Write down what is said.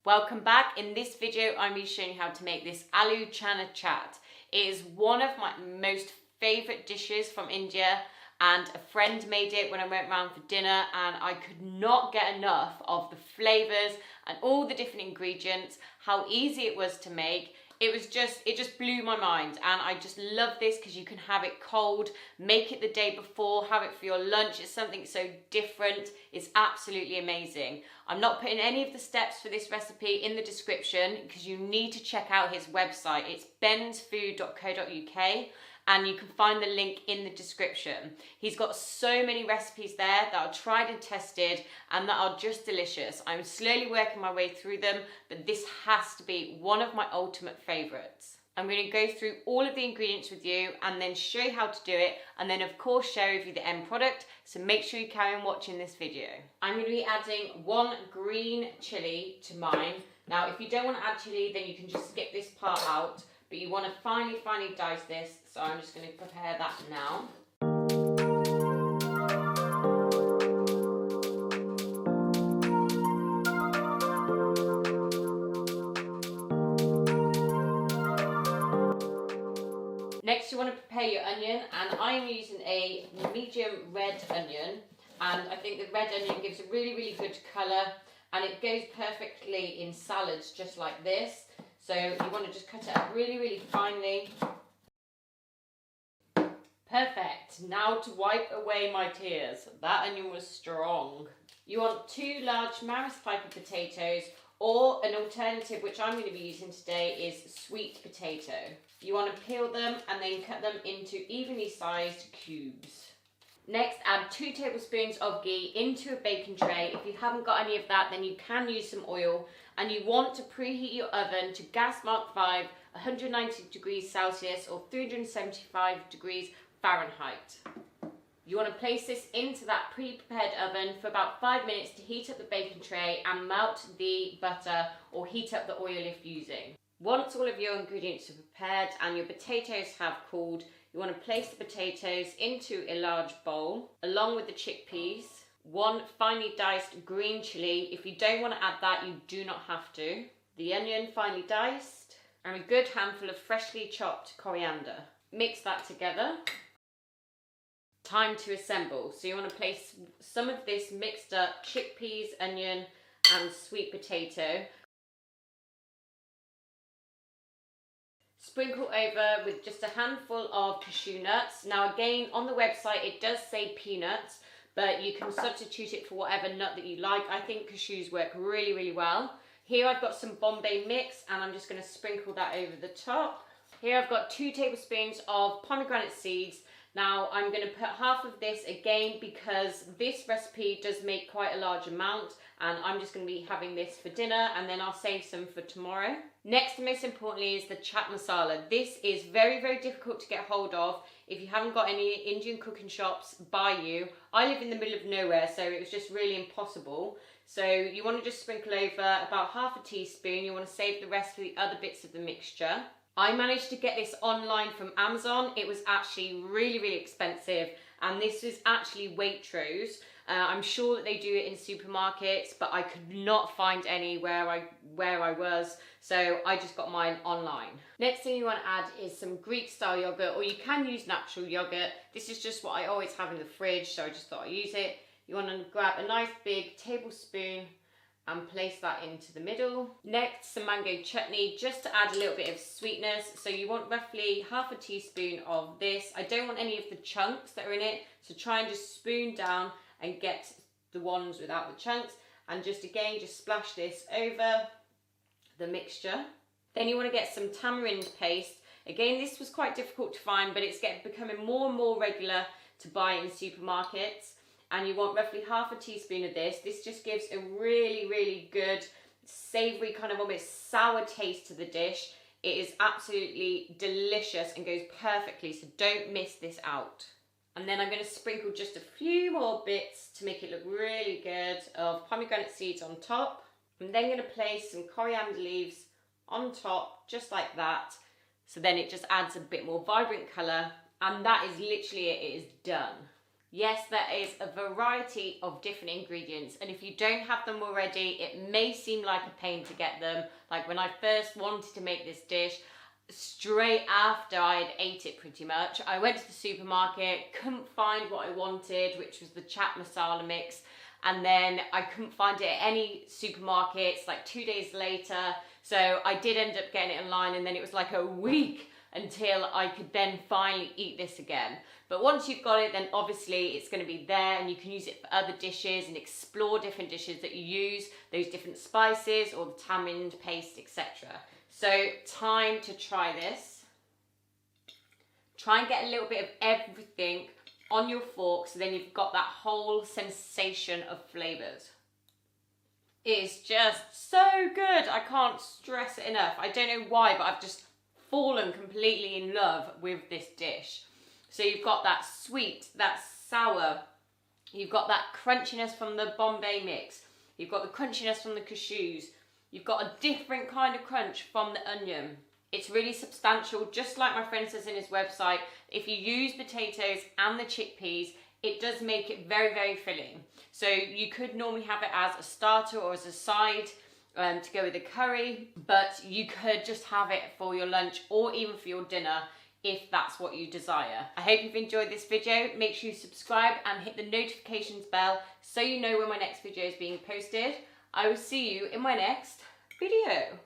Welcome back. In this video, I'm going to be showing you how to make this Aloo Chana Chaat. It is one of my most favourite dishes from India, and a friend made it when I went round for dinner, and I could not get enough of the flavours and all the different ingredients, how easy it was to make. It just blew my mind, and I just love this because you can have it cold, make it the day before, have it for your lunch. It's something so different. It's absolutely amazing. I'm not putting any of the steps for this recipe in the description because you need to check out his website. It's bensfood.co.uk. and you can find the link in the description. He's got so many recipes there that are tried and tested and that are just delicious. I'm slowly working my way through them, but this has to be one of my ultimate favourites. I'm going to go through all of the ingredients with you and then show you how to do it, and then of course share with you the end product, so make sure you carry on watching this video. I'm going to be adding 1 green chilli to mine. Now if you don't want to add chilli, then you can just skip this part out. But you want to finely dice this, so I'm just going to prepare that now. Next you want to prepare your onion, and I'm using a medium red onion, and I think the red onion gives a really good colour, and it goes perfectly in salads just like this. So you want to just cut it up really finely. Perfect. Now to wipe away my tears. That onion was strong. You want 2 large Maris Piper potatoes, or an alternative which I'm going to be using today is sweet potato. You want to peel them and then cut them into evenly sized cubes. Next, add 2 tablespoons of ghee into a baking tray. If you haven't got any of that, then you can use some oil. And you want to preheat your oven to gas mark 5, 190 degrees Celsius or 375 degrees Fahrenheit. You want to place this into that pre-prepared oven for about 5 minutes to heat up the baking tray and melt the butter or heat up the oil if using. Once all of your ingredients are prepared and your potatoes have cooled, you want to place the potatoes into a large bowl along with the chickpeas, 1 finely diced green chilli. If you don't want to add that, you do not have to. The onion finely diced, and a good handful of freshly chopped coriander. Mix that together. Time to assemble. So you want to place some of this mixed up chickpeas, onion and sweet potato. Sprinkle over with just a handful of cashew nuts. Now again, on the website it does say peanuts, but you can substitute it for whatever nut that you like. I think cashews work really well. Here I've got some Bombay mix, and I'm just going to sprinkle that over the top. Here I've got 2 tablespoons of pomegranate seeds. Now I'm going to put half of this again because this recipe does make quite a large amount, and I'm just going to be having this for dinner, and then I'll save some for tomorrow. Next and most importantly is the chaat masala. This is very difficult to get hold of. If you haven't got any Indian cooking shops by you, I live in the middle of nowhere, so it was just really impossible. So you want to just sprinkle over about half a teaspoon. You want to save the rest for the other bits of the mixture. I managed to get this online from Amazon. It was actually really expensive, and this is actually Waitrose. I'm sure that they do it in supermarkets, but I could not find any where I was, so I just got mine online. Next thing you want to add is some Greek style yogurt, or you can use natural yogurt. This is just what I always have in the fridge, so I just thought I'd use it. You want to grab a nice big tablespoon and place that into the middle. Next, some mango chutney, just to add a little bit of sweetness. So you want roughly half a teaspoon of this. I don't want any of the chunks that are in it, so try and just spoon down and get the ones without the chunks, and just splash this over the mixture. Then you want to get some tamarind paste. Again, this was quite difficult to find, but it's becoming more and more regular to buy in supermarkets. And you want roughly half a teaspoon of this. This just gives a really good savoury, kind of almost sour taste to the dish. It is absolutely delicious and goes perfectly, so don't miss this out. And then I'm going to sprinkle just a few more bits to make it look really good of pomegranate seeds on top. I'm then going to place some coriander leaves on top, just like that. So then it just adds a bit more vibrant colour, and that is literally it. It is done. Yes, there is a variety of different ingredients, and if you don't have them already, it may seem like a pain to get them. Like when I first wanted to make this dish, straight after I had ate it pretty much, I went to the supermarket, couldn't find what I wanted, which was the chaat masala mix, and then I couldn't find it at any supermarkets like 2 days later. So I did end up getting it online, and then it was like a week until I could then finally eat this again. But once you've got it, then obviously it's going to be there, and you can use it for other dishes and explore different dishes that you use, those different spices or the tamarind paste, etc. So time to try this. Try and get a little bit of everything on your fork, so then you've got that whole sensation of flavours. It is just so good. I can't stress it enough. I don't know why, but I've just fallen completely in love with this dish. So you've got that sweet, that sour, you've got that crunchiness from the Bombay mix, you've got the crunchiness from the cashews, you've got a different kind of crunch from the onion. It's really substantial, just like my friend says in his website. If you use potatoes and the chickpeas, it does make it very, very filling. So you could normally have it as a starter or as a side to go with a curry, but you could just have it for your lunch or even for your dinner if that's what you desire. I hope you've enjoyed this video. Make sure you subscribe and hit the notifications bell so you know when my next video is being posted. I will see you in my next video.